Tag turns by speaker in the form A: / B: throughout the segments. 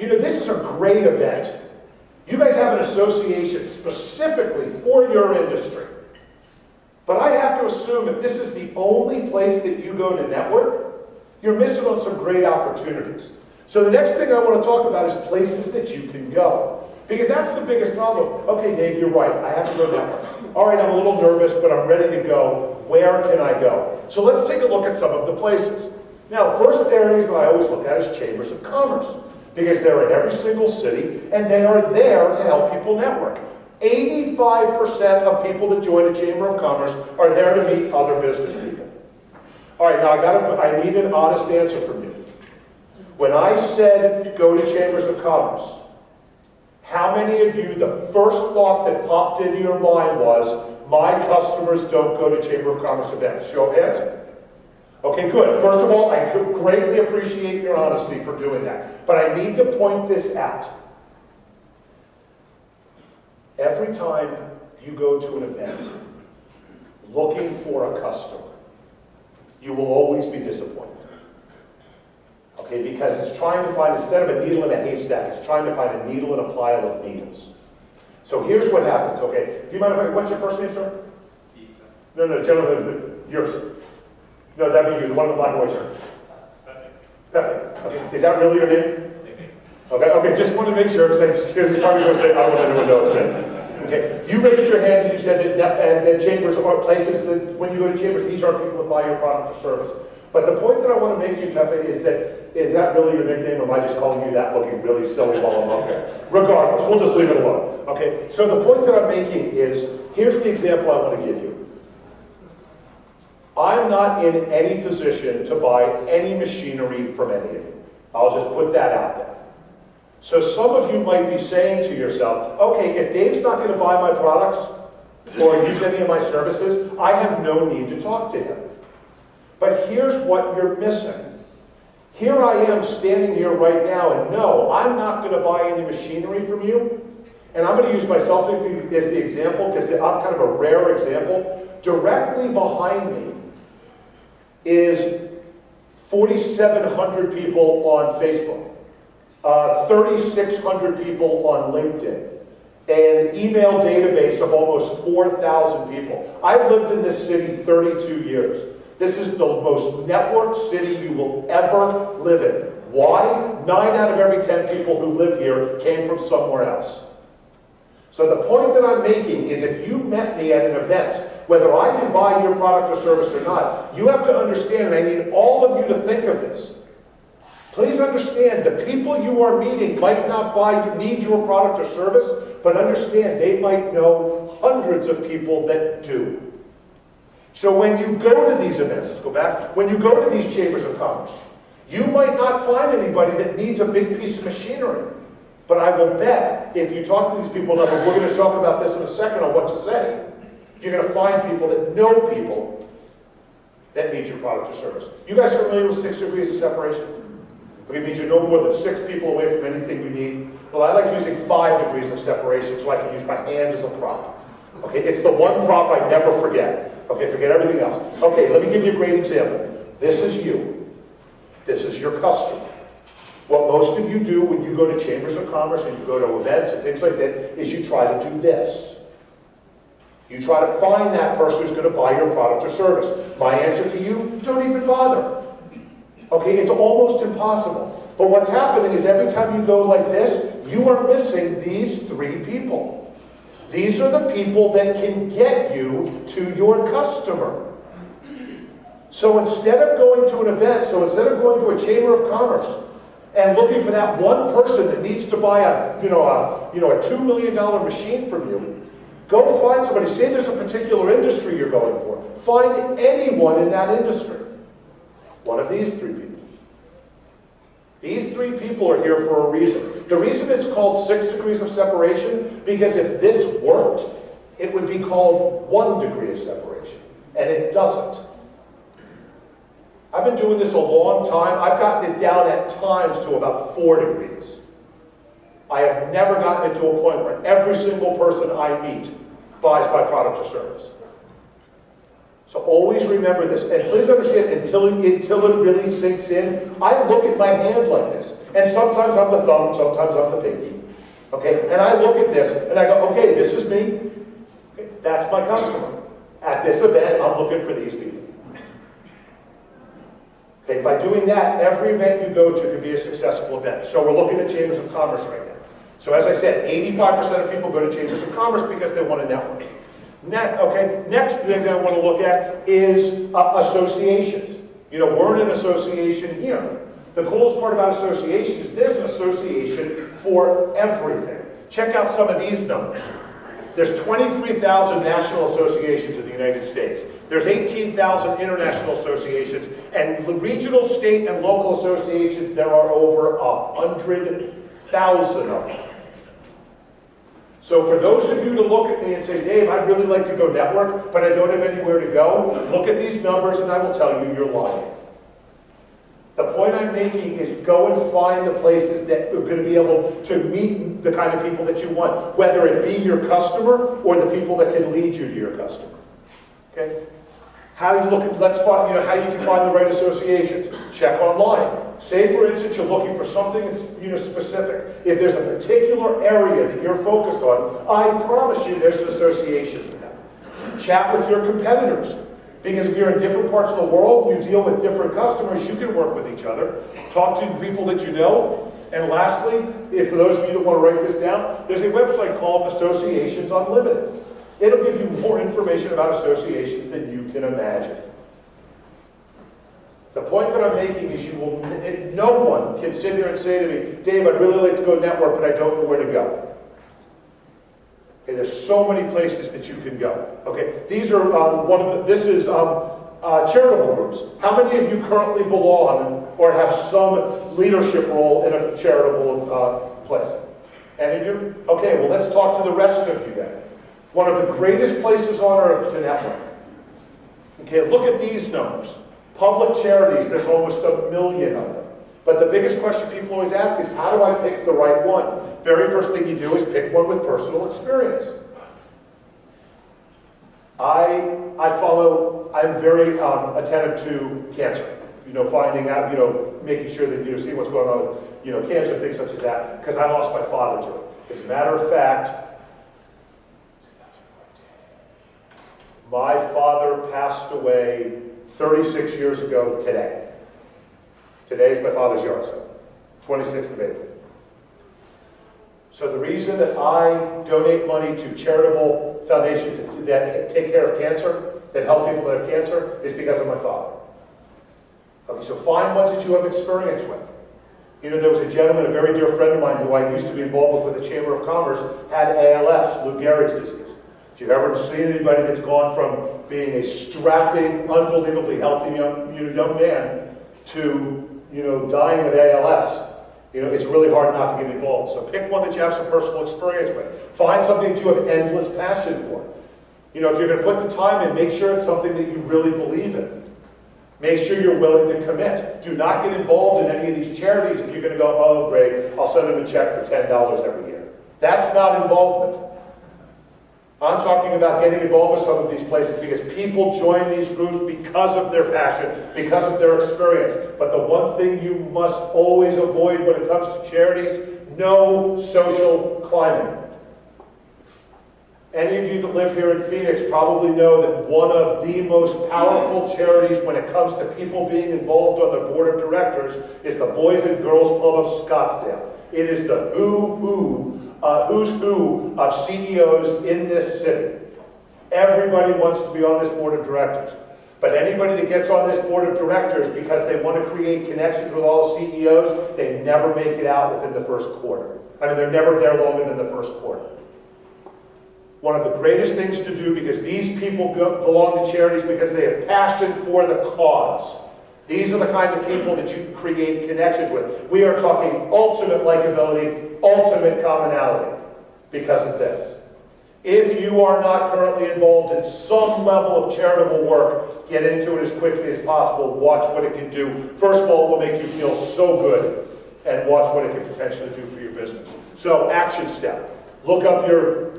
A: you know, this is a great event. You guys have an association specifically for your industry. But I have to assume if this is the only place that you go to network, you're missing on some great opportunities. So the next thing I want to talk about is places that you can go. Because that's the biggest problem. Okay, Dave, you're right. I have to go network. All right, I'm a little nervous, but I'm ready to go. Where can I go? So let's take a look at some of the places. Now, first areas that I always look at is chambers of commerce. Because they're in every single city, and they are there to help people network. 85% of people that join a Chamber of Commerce are there to meet other business people. All right, now I need an honest answer from you. When I said go to Chambers of Commerce, how many of you, the first thought that popped into your mind was, my customers don't go to Chamber of Commerce events? Show of hands. Okay, good. First of all, I greatly appreciate your honesty for doing that. But I need to point this out. Every time you go to an event looking for a customer, you will always be disappointed. Okay, because it's trying to find, instead of a needle in a haystack, it's trying to find a needle in a pile of needles. So here's what happens, okay? Do you mind if what's your first name, sir? No, gentlemen, yours. No, that'd be you, the one in the black and white shirt. Pepe. Okay, is that really your name? Okay, just wanted to make sure, because he's probably going to say, I don't want anyone to know it's me. Okay, you raised your hand and you said that chambers are places that, when you go to chambers, these are people that buy your product or service. But the point that I want to make to you, Pepe, is that really your nickname, or am I just calling you that looking really silly while I'm up here? Regardless, we'll just leave it alone. Okay, so the point that I'm making is, here's the example I want to give you. I'm not in any position to buy any machinery from any of you. I'll just put that out there. So some of you might be saying to yourself, okay, if Dave's not going to buy my products or use any of my services, I have no need to talk to him. But here's what you're missing. Here I am standing here right now, and no, I'm not going to buy any machinery from you. And I'm going to use myself as the example, because I'm kind of a rare example. Directly behind me is 4,700 people on Facebook, 3,600 people on LinkedIn, an email database of almost 4,000 people. I've lived in this city 32 years. This is the most networked city you will ever live in. Why? 9 out of every 10 people who live here came from somewhere else. So the point that I'm making is, if you met me at an event, whether I can buy your product or service or not, you have to understand, and I need all of you to think of this. Please understand, the people you are meeting might not need your product or service, but understand they might know hundreds of people that do. So when you go to these events, let's go back, when you go to these chambers of commerce, you might not find anybody that needs a big piece of machinery. But I will bet, if you talk to these people enough, and we're going to talk about this in a second on what to say, you're going to find people that know people that need your product or service. You guys familiar with 6 degrees of separation? Okay, it means you're no more than 6 people away from anything you need. Well, I like using 5 degrees of separation so I can use my hand as a prop. Okay, it's the one prop I never forget. Okay, forget everything else. Okay, let me give you a great example. This is you. This is your customer. What most of you do when you go to chambers of commerce and you go to events and things like that is you try to do this. You try to find that person who's going to buy your product or service. My answer to you, don't even bother. Okay, it's almost impossible. But what's happening is every time you go like this, you are missing these 3 people. These are the people that can get you to your customer. So instead of going to an event, instead of going to a chamber of commerce and looking for that one person that needs to buy a $2 million machine from you, go find somebody. Say there's a particular industry you're going for. Find anyone in that industry. One of these 3 people. These 3 people are here for a reason. The reason it's called 6 degrees of separation, because if this worked, it would be called 1 degree of separation. And it doesn't. I've been doing this a long time. I've gotten it down at times to about 4 degrees. I have never gotten it to a point where every single person I meet buys my product or service. So always remember this, and please understand, until it really sinks in, I look at my hand like this. And sometimes I'm the thumb, sometimes I'm the pinky. Okay, and I look at this, and I go, okay, this is me. Okay, that's my customer. At this event, I'm looking for these people. Okay, by doing that, every event you go to can be a successful event. So we're looking at Chambers of Commerce right now. So as I said, 85% of people go to Chambers of Commerce because they want to network. Next thing I want to look at is associations. You know, we're in an association here. The coolest part about associations is there's an association for everything. Check out some of these numbers. There's 23,000 national associations in the United States. There's 18,000 international associations. And regional, state, and local associations, there are over 100,000 of them. So for those of you to look at me and say, Dave, I'd really like to go network, but I don't have anywhere to go, look at these numbers and I will tell you you're lying. The point I'm making is go and find the places that are going to be able to meet the kind of people that you want, whether it be your customer or the people that can lead you to your customer. Okay? How you look at, let's find, how you can find the right associations. Check online. Say, for instance, you're looking for something specific. If there's a particular area that you're focused on, I promise you there's an association for that. Chat with your competitors. Because if you're in different parts of the world, you deal with different customers, you can work with each other. Talk to the people that you know. And lastly, if for those of you that want to write this down, there's a website called Associations Unlimited. It'll give you more information about associations than you can imagine. The point that I'm making is no one can sit here and say to me, Dave, I'd really like to go network, but I don't know where to go. Okay, there's so many places that you can go. Okay, these are this is charitable groups. How many of you currently belong or have some leadership role in a charitable place? Any of you? Okay, well let's talk to the rest of you then. One of the greatest places on earth to network. Okay, look at these numbers. Public charities, there's almost 1 million of them. But the biggest question people always ask is, how do I pick the right one? Very first thing you do is pick one with personal experience. I'm very attentive to cancer. Finding out, making sure that, seeing what's going on with, cancer, things such as that, because I lost my father to it. As a matter of fact, my father passed away 36 years ago today. Today is my father's yard sale, 26th of April. So the reason that I donate money to charitable foundations that take care of cancer, that help people that have cancer, is because of my father. Okay, so find ones that you have experience with. There was a gentleman, a very dear friend of mine, who I used to be involved with the Chamber of Commerce, had ALS, Lou Gehrig's disease. If you've ever seen anybody that's gone from being a strapping, unbelievably healthy young man to dying of ALS, it's really hard not to get involved. So pick one that you have some personal experience with. Find something that you have endless passion for. If you're going to put the time in, make sure it's something that you really believe in. Make sure you're willing to commit. Do not get involved in any of these charities if you're going to go, oh great, I'll send them a check for $10 every year. That's not involvement. I'm talking about getting involved with some of these places because people join these groups because of their passion, because of their experience. But the one thing you must always avoid when it comes to charities, no social climbing. Any of you that live here in Phoenix probably know that one of the most powerful charities when it comes to people being involved on the board of directors is the Boys and Girls Club of Scottsdale. It is the who's who of CEOs in this city. Everybody wants to be on this board of directors. But anybody that gets on this board of directors because they want to create connections with all CEOs, they never make it out within the first quarter. They're never there longer than the first quarter. One of the greatest things to do, because these people belong to charities because they have passion for the cause. These are the kind of people that you create connections with. We are talking ultimate likability, ultimate commonality because of this. If you are not currently involved in some level of charitable work, get into it as quickly as possible. Watch what it can do. First of all, it will make you feel so good, and watch what it can potentially do for your business. So, action step. Look up your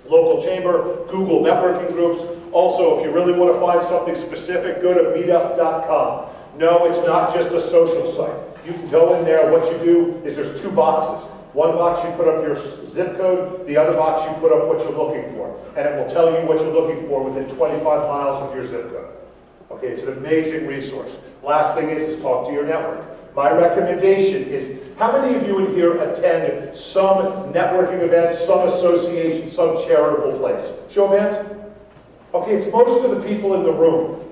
A: local chamber, Google networking groups. Also, if you really want to find something specific, go to meetup.com. No, it's not just a social site. You can go in there. What you do is there's two boxes. One box you put up your zip code, the other box you put up what you're looking for. And it will tell you what you're looking for within 25 miles of your zip code. Okay, it's an amazing resource. Last thing is talk to your network. My recommendation is, how many of you in here attend some networking event, some association, some charitable place? Show of hands. Okay, it's most of the people in the room.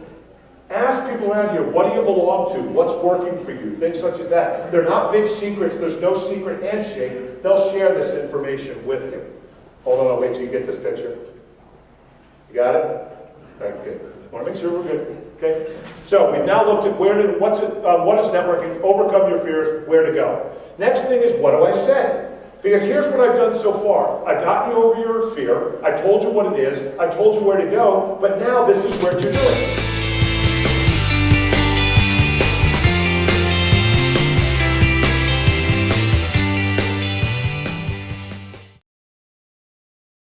A: Ask people around here, what do you belong to? What's working for you? Things such as that. They're not big secrets. There's no secret handshake. They'll share this information with you. Hold on, I'll wait till you get this picture. You got it? All right, good. Want to make sure we're good. Okay? So we've now looked at what is networking, overcome your fears, where to go. Next thing is, what do I say? Because here's what I've done so far. I've gotten you over your fear. I've told you what it is. I've told you where to go. But now this is what you're doing.